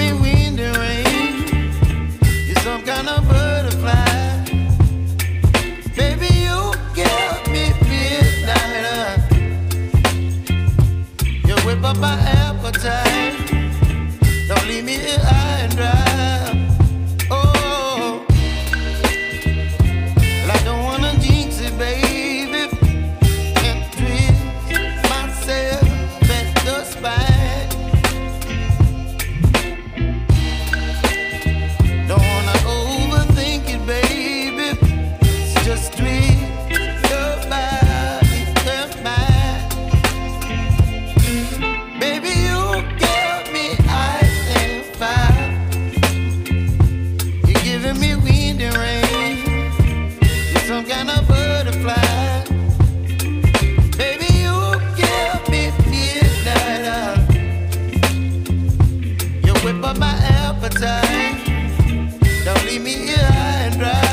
me wind and rain. You're some kind of butterfly. Baby, you give me midnight. You whip up my appetite. Don't leave me here high and dry. Oh, well, I don't wanna jinx it, baby. Can't twist myself at the spine. Don't wanna overthink it, baby. It's just twist your body and mine. Baby, you give me ice and fire. You're giving me wind and rain. You're some kind of butterfly. Baby, you give me midnight. You whip up my appetite. Don't leave me here high and dry.